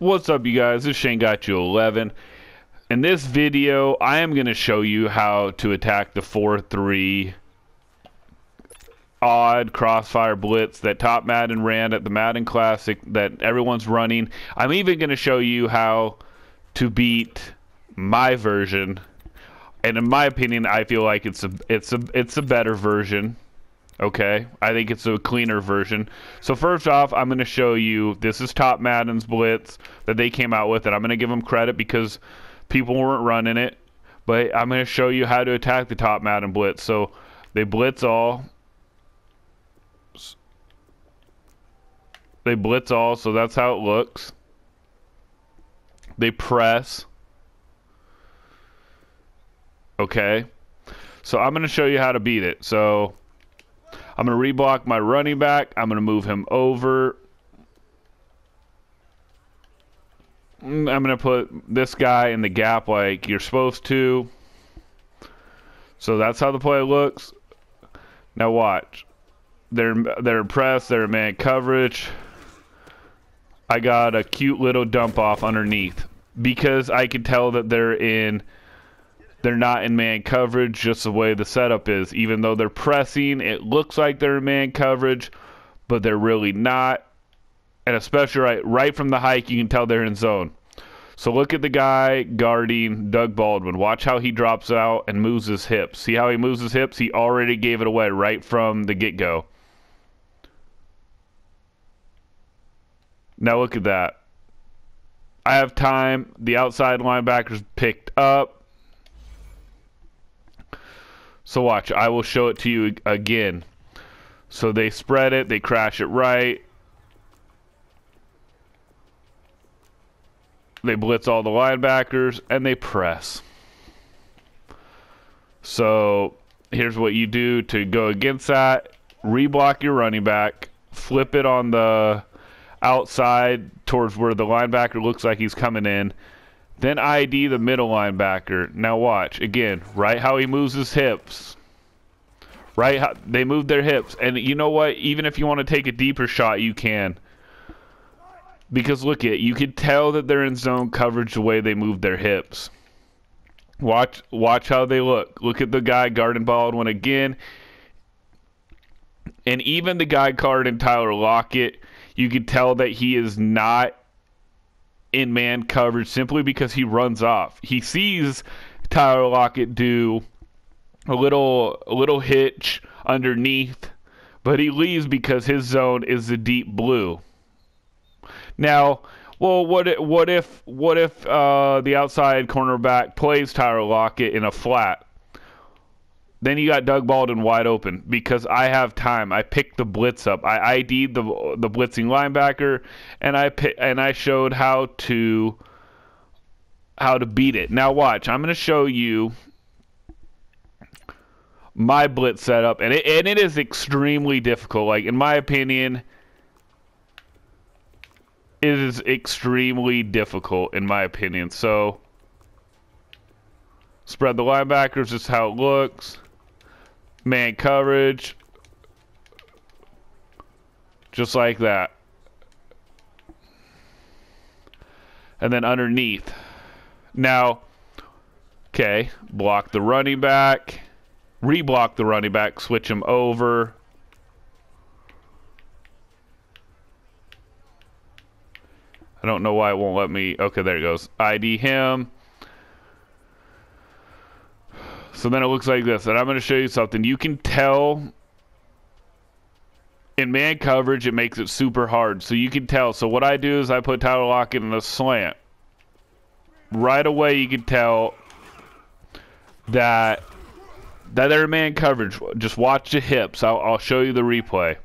What's up, you guys? This is Shane Got You 11. In this video, I am going to show you how to attack the 4-3 odd crossfire blitz that Top Madden ran at the Madden Classic that everyone's running. I'm even going to show you how to beat my version, and in my opinion, I feel like it's a better version. Okay, I think it's a cleaner version. So first off, I'm going to show you, this is Top Madden's blitz that they came out with, and I'm going to give them credit because people weren't running it. But I'm going to show you how to attack the Top Madden blitz. So they blitz all. They blitz all, so that's how it looks. They press. Okay. So I'm going to show you how to beat it. So I'm going to reblock my running back. I'm going to move him over. I'm going to put this guy in the gap like you're supposed to. So that's how the play looks. Now watch. They're pressed. They're in man coverage. I got a cute little dump off underneath because I can tell that they're not in man coverage, just the way the setup is. Even though they're pressing, it looks like they're in man coverage, but they're really not. And especially right from the hike, you can tell they're in zone. So look at the guy guarding Doug Baldwin. Watch how he drops out and moves his hips. See how he moves his hips? He already gave it away right from the get-go. Now look at that. I have time. The outside linebacker's picked up. So watch, I will show it to you again. So they spread it, they crash it right. They blitz all the linebackers, and they press. So here's what you do to go against that. Reblock your running back. Flip it on the outside towards where the linebacker looks like he's coming in. Then ID the middle linebacker. Now watch, again, right how he moves his hips. Right how they move their hips. And you know what? Even if you want to take a deeper shot, you can. Because look at it. You can tell that they're in zone coverage the way they move their hips. Watch how they look. Look at the guy guarding Baldwin again. And even the guy guarding Tyler Lockett, you can tell that he is not in man coverage simply because he runs off. He sees Tyler Lockett do a little hitch underneath, but he leaves because his zone is the deep blue. Now, well, what if the outside cornerback plays Tyler Lockett in a flat? Then you got Doug Baldwin wide open because I have time. I picked the blitz up. I ID'd the blitzing linebacker, and I showed how to beat it. Now watch. I'm going to show you my blitz setup, and it is extremely difficult. Like, in my opinion, it is extremely difficult in my opinion. So spread the linebackers. This is how it looks. Man coverage, just like that. And then underneath. Now, okay, block the running back, reblock the running back, switch him over. I don't know why it won't let me. Okay, there it goes. ID him. So then it looks like this, and I'm going to show you something. You can tell in man coverage, it makes it super hard. So you can tell. So what I do is I put Tyler Lockett in a slant. Right away, you can tell that they're in man coverage. Just watch the hips. I'll show you the replay.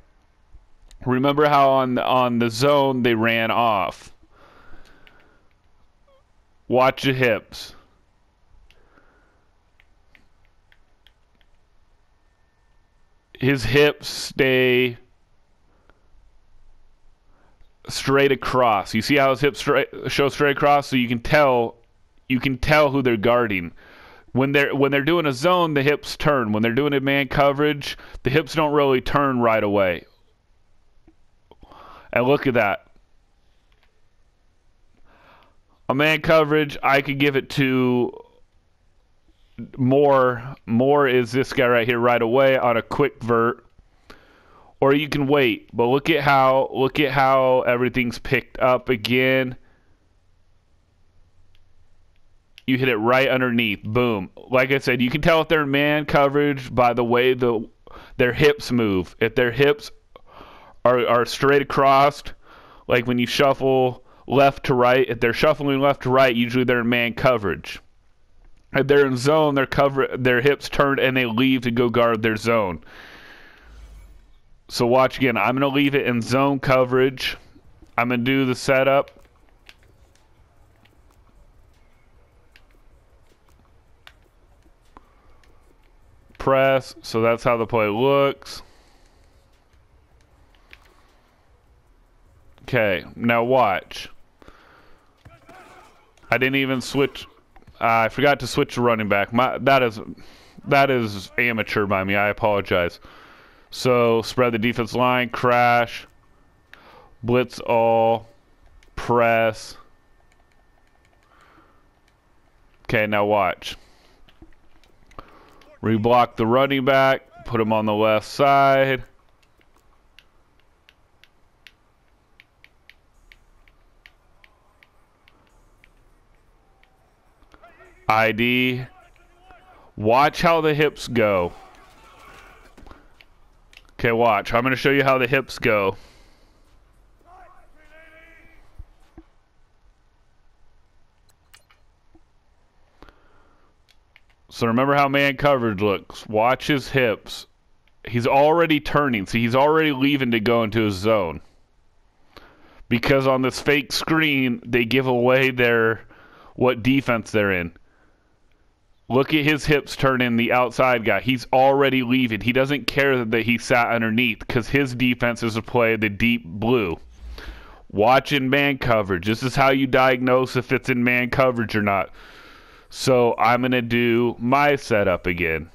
Remember how on the zone they ran off. Watch the hips. His hips stay straight across. You see how his hips show straight across? So you can tell who they're guarding. When they're doing a zone, the hips turn. When they're doing a man coverage, the hips don't really turn right away. And look at that. A man coverage, I could give it to Moore. Moore is this guy right here right away on a quick vert. Or you can wait. But look at how everything's picked up again. You hit it right underneath. Boom. Like I said, you can tell if they're in man coverage by the way their hips move. If their hips are straight across, like when you shuffle left to right, if they're shuffling left to right, usually they're in man coverage. If they're in zone, their hips turn and they leave to go guard their zone. So watch again. I'm going to leave it in zone coverage. I'm going to do the setup. Press. So that's how the play looks. Okay, now watch. I didn't even switch. I forgot to switch to running back. That is amateur by me. I apologize. So spread the defense line, crash, blitz all, press. Okay, now watch. Reblock the running back, put him on the left side. ID. Watch how the hips go. Okay, watch. I'm going to show you how the hips go. So remember how man coverage looks. Watch his hips. He's already turning. See, he's already leaving to go into his zone. Because on this fake screen, they give away what defense they're in. Look at his hips turning the outside guy. He's already leaving. He doesn't care that he sat underneath because his defense is to play the deep blue. Watch in man coverage. This is how you diagnose if it's in man coverage or not. So I'm going to do my setup again.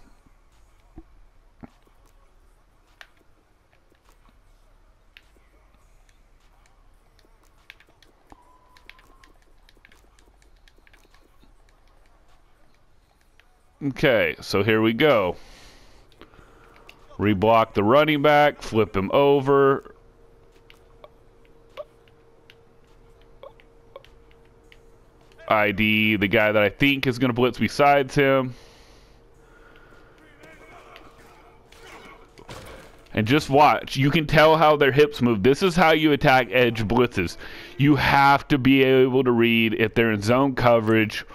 Okay, so here we go. Reblock the running back, flip him over. ID the guy that I think is going to blitz besides him. And just watch. You can tell how their hips move. This is how you attack edge blitzes. You have to be able to read if they're in zone coverage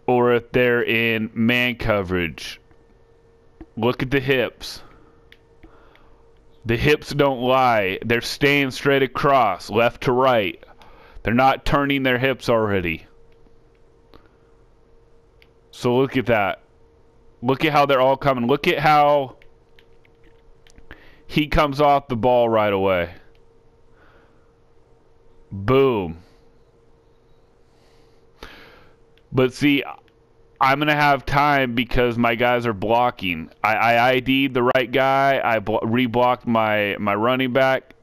or if they're in man coverage. Look at the hips. The hips don't lie. They're staying straight across, left to right. They're not turning their hips already. So look at that. Look at how they're all coming. Look at how he comes off the ball right away. Boom. But see, I'm going to have time because my guys are blocking. I ID'd the right guy. I reblocked my running back.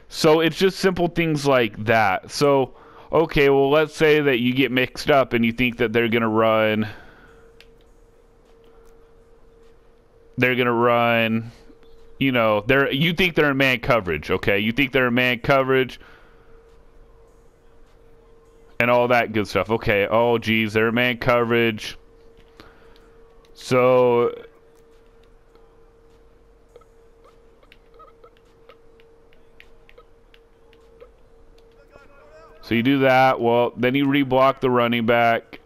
So it's just simple things like that. So, okay, well, let's say that you get mixed up and you think that they're going to run. You know, you think they're in man coverage, okay? You think they're in man coverage. And all that good stuff. Okay, oh geez, they're man coverage. So you do that. Well, then you reblock the running back.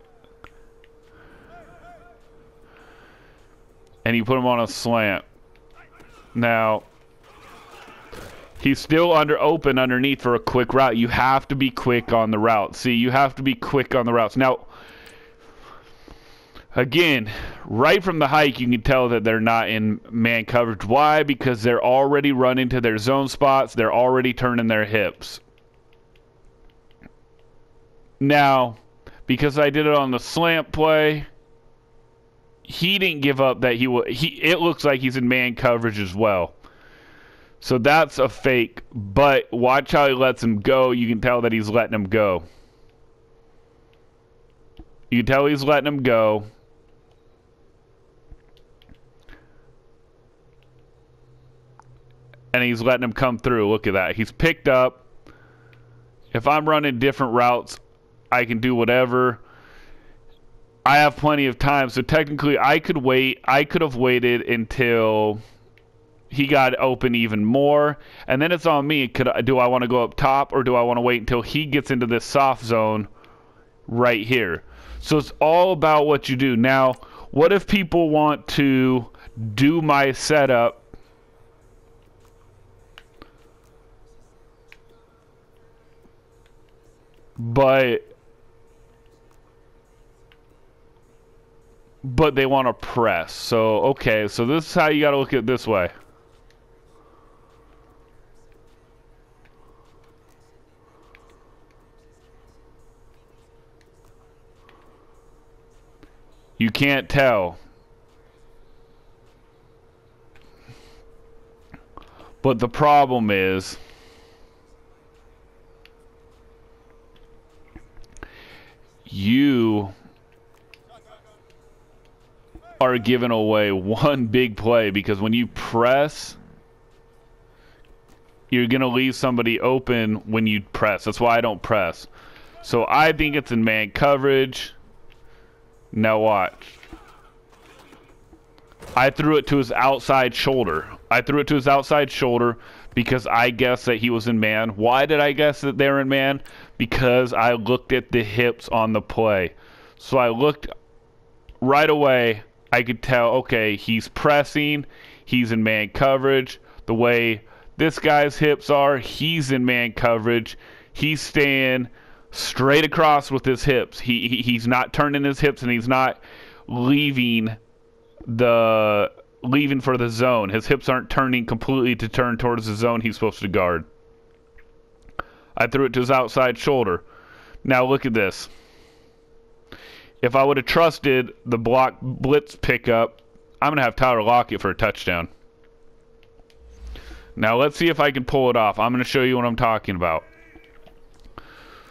And you put him on a slant. Now he's still open underneath for a quick route. You have to be quick on the route. See, you have to be quick on the routes. Now, again, right from the hike, you can tell that they're not in man coverage. Why? Because they're already running to their zone spots. They're already turning their hips. Now, because I did it on the slant play, he didn't give up that it looks like he's in man coverage as well. So that's a fake, but watch how he lets him go. You can tell that he's letting him go. You can tell he's letting him go. And he's letting him come through. Look at that. He's picked up. If I'm running different routes, I can do whatever. I have plenty of time, so technically I could wait. I could have waited until he got open even more, and then it's on me. Do I want to go up top, or do I want to wait until he gets into this soft zone right here? So it's all about what you do. Now, what if people want to do my setup but they want to press? So, okay, so this is how you got to look at it this way. You can't tell. But the problem is, you are giving away one big play, because when you press, you're going to leave somebody open when you press. That's why I don't press. So I think it's in man coverage. Now watch. I threw it to his outside shoulder. I threw it to his outside shoulder because I guessed that he was in man. Why did I guess that they were in man? Because I looked at the hips on the play. So I looked right away. I could tell, okay, he's pressing. He's in man coverage. The way this guy's hips are, he's in man coverage. He's staying straight across with his hips. He's not turning his hips, and he's not leaving for the zone. His hips aren't turning completely to turn towards the zone he's supposed to guard. I threw it to his outside shoulder. Now look at this. If I would have trusted the block blitz pickup, I'm going to have Tyler Lockett for a touchdown. Now let's see if I can pull it off. I'm going to show you what I'm talking about.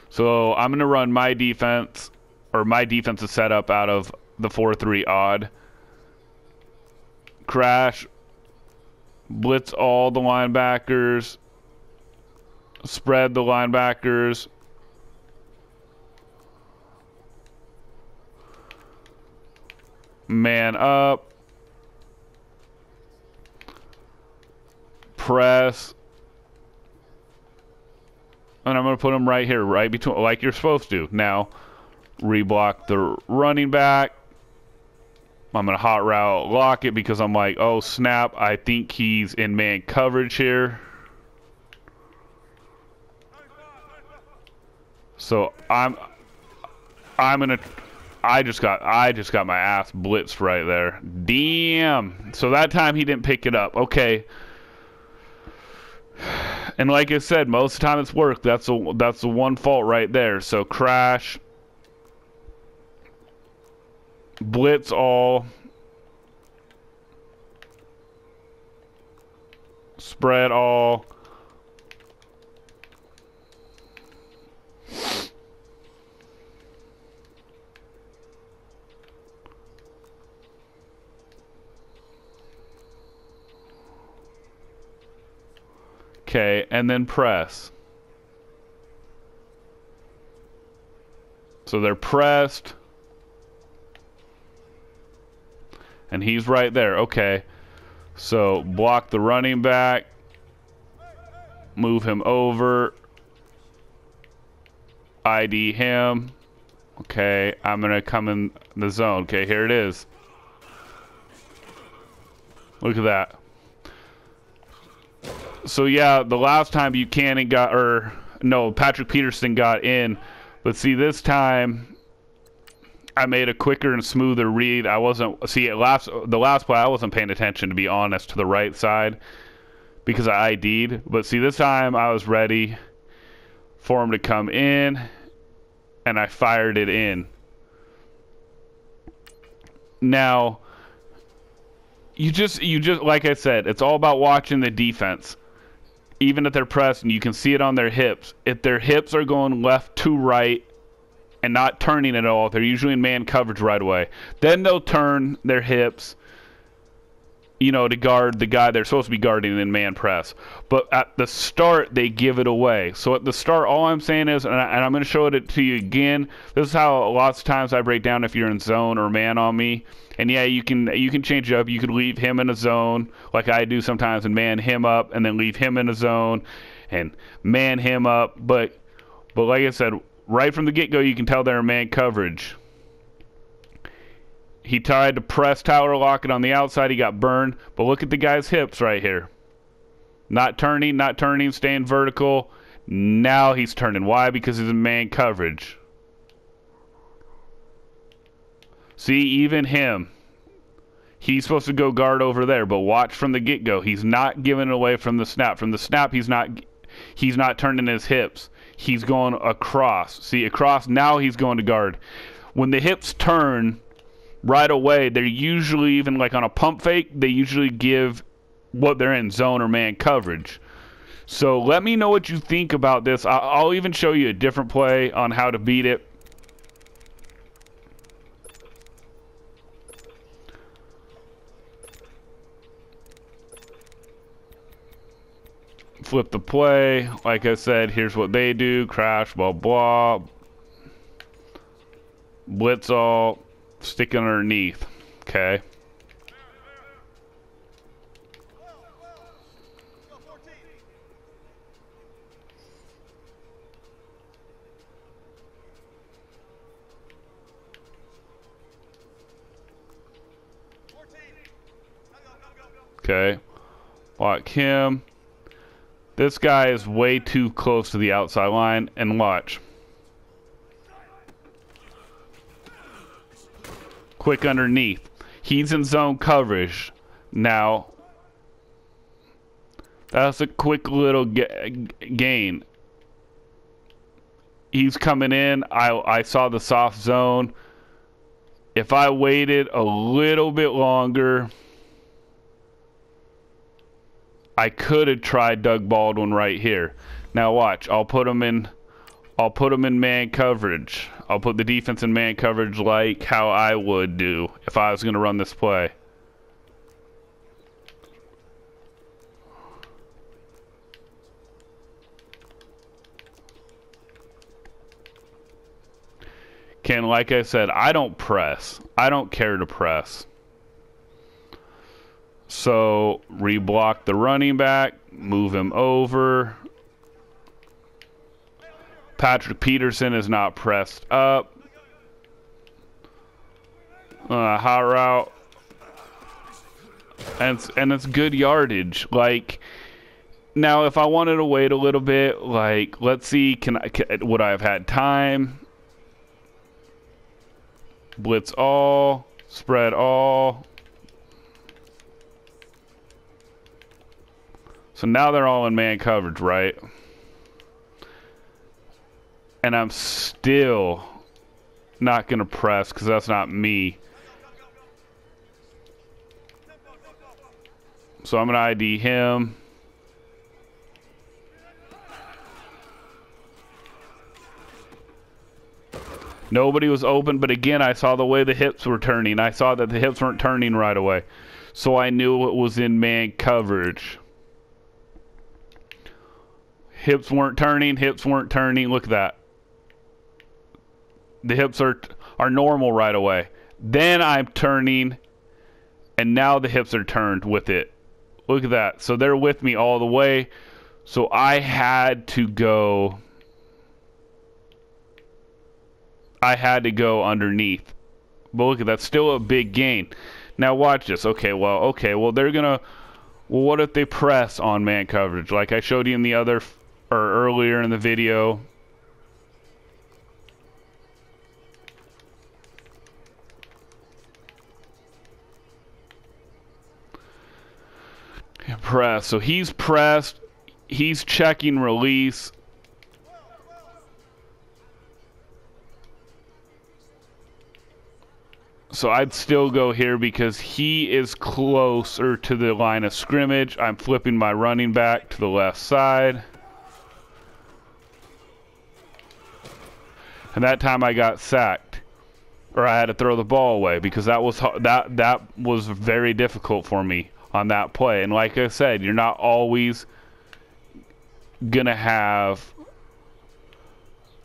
So I'm going to run my defense, or my defensive setup, out of the 4-3 odd. Crash. Blitz all the linebackers. Spread the linebackers. Man up. Press. And I'm going to put them right here, right between, like you're supposed to. Now, reblock the running back. I'm going to hot route Lockett because I'm like, oh, snap. I think he's in man coverage here. So I'm going to, I just got my ass blitzed right there. Damn. So that time he didn't pick it up. Okay. And like I said, most of the time it's worked. That's the one fault right there. So crash, blitz all, spread all, okay, and then press. So they're pressed. And he's right there. Okay. So block the running back. Move him over. ID him. Okay, I'm going to come in the zone. Okay, here it is. Look at that. So yeah, the last time Buchanan got, or no, Patrick Peterson got in, but see this time I made a quicker and smoother read. I wasn't, see, the last play I wasn't paying attention, to be honest, to the right side because I ID'd, but see this time I was ready for him to come in and I fired it in. Now you just like I said, it's all about watching the defense. even if they're pressing, you can see it on their hips. If their hips are going left to right and not turning at all, they're usually in man coverage right away. Then they'll turn their hips, you know, to guard the guy they're supposed to be guarding in man press. But at the start, they give it away. So at the start, all I'm saying is, and I'm going to show it to you again, this is how lots of times I break down if you're in zone or man on me. And yeah, you can change it up. You could leave him in a zone like I do sometimes and man him up, and then leave him in a zone and man him up. But like I said, right from the get-go, you can tell they're in man coverage. He tried to press tower lock it on the outside. He got burned. But look at the guy's hips right here. Not turning, staying vertical. Now he's turning. Why? Because he's in man coverage. See, even him. He's supposed to go guard over there. But watch from the get-go. He's not giving it away from the snap. From the snap, he's not turning his hips. He's going across. See, across. Now he's going to guard. When the hips turn right away, they're usually, even like on a pump fake, they usually give what they're in zone or man coverage. So let me know what you think about this. I'll even show you a different play on how to beat it. Flip the play. Like I said, here's what they do. Crash, blah, blah. Blitz all. Stick underneath. Okay. Okay. Block him. This guy is way too close to the outside line, and watch. Quick underneath. He's in zone coverage. Now, that's a quick little gain. He's coming in. I saw the soft zone. If I waited a little bit longer, I could have tried Doug Baldwin right here. Now watch. I'll put him in man coverage. I'll put the defense in man coverage like how I would do if I was going to run this play. Ken, like I said, I don't press. I don't care to press. So, reblock the running back, move him over. Patrick Peterson is not pressed up. Hot route. And it's good yardage. Like, now if I wanted to wait a little bit, like, let's see, would I have had time? Blitz all, spread all. So now they're all in man coverage, right? And I'm still not going to press because that's not me. So I'm going to ID him. Nobody was open, but again, I saw the way the hips were turning. I saw that the hips weren't turning right away. So I knew it was in man coverage. Hips weren't turning, Look at that. The hips are normal right away. Then I'm turning, and now the hips are turned with it. Look at that. So they're with me all the way. So I had to go underneath. But look at that. Still a big gain. Now watch this. Okay, well, they're going to... Well, what if they press on man coverage? Like I showed you in the other... or earlier in the video. Press. So he's pressed. He's checking release. So I'd still go here because he is closer to the line of scrimmage. I'm flipping my running back to the left side. And that time I got sacked, or I had to throw the ball away because that was very difficult for me on that play. And like I said, you're not always gonna have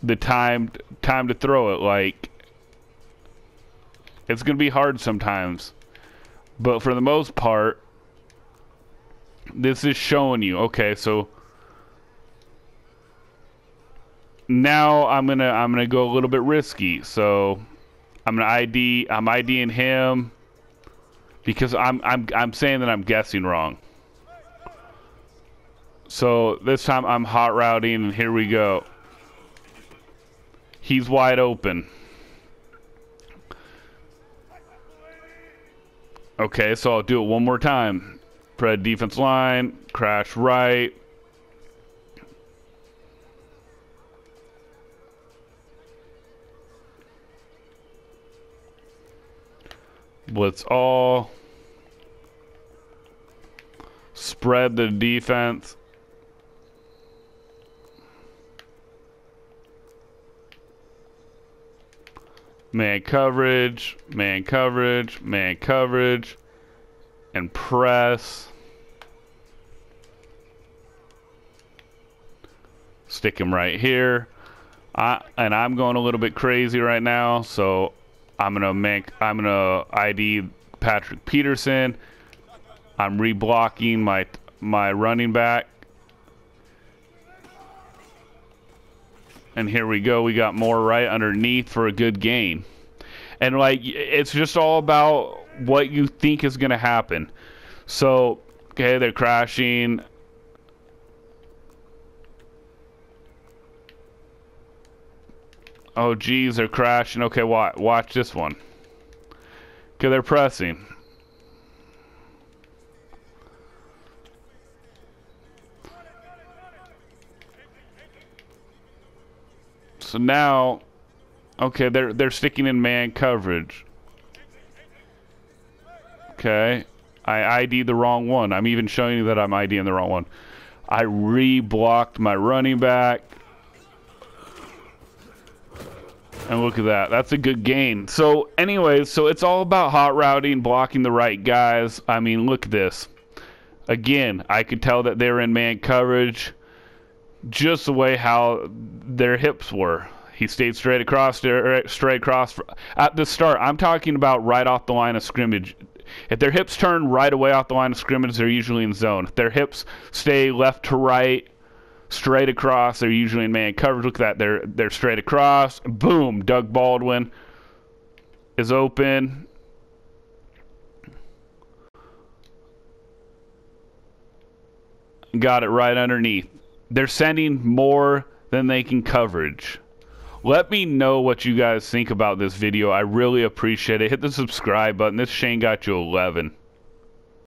the time to throw it. Like, it's gonna be hard sometimes, but for the most part, this is showing you, okay, so now I'm gonna go a little bit risky. So I'm IDing him because I'm saying that I'm guessing wrong. So this time I'm hot routing, and here we go. He's wide open. Okay, so I'll do it one more time. Spread defense line, crash right. Blitz all. Spread the defense. Man coverage, man coverage, man coverage, and press. Stick him right here. And I'm going a little bit crazy right now, so I'm gonna ID Patrick Peterson. I'm reblocking my running back. And here we go. We got more right underneath for a good gain. And like, it's just all about what you think is going to happen. So, okay, they're crashing. Oh, geez, they're crashing. Okay, watch this one. Okay, they're pressing. So now, okay, they're sticking in man coverage. Okay, I ID'd the wrong one. I'm even showing you that I'm IDing the wrong one. I re-blocked my running back. And look at that. That's a good gain. So anyways, so it's all about hot routing, blocking the right guys. I mean, look at this. Again, I could tell that they were in man coverage. Just the way how their hips were. He stayed straight across at the start. I'm talking about right off the line of scrimmage. If their hips turn right away off the line of scrimmage, they're usually in zone. If their hips stay left to right, straight across, they're usually in man coverage. Look at that. They're straight across. Boom. Doug Baldwin is open. Got it right underneath. They're sending more than they can coverage. Let me know what you guys think about this video. I really appreciate it. Hit the subscribe button. This Shane got you 11.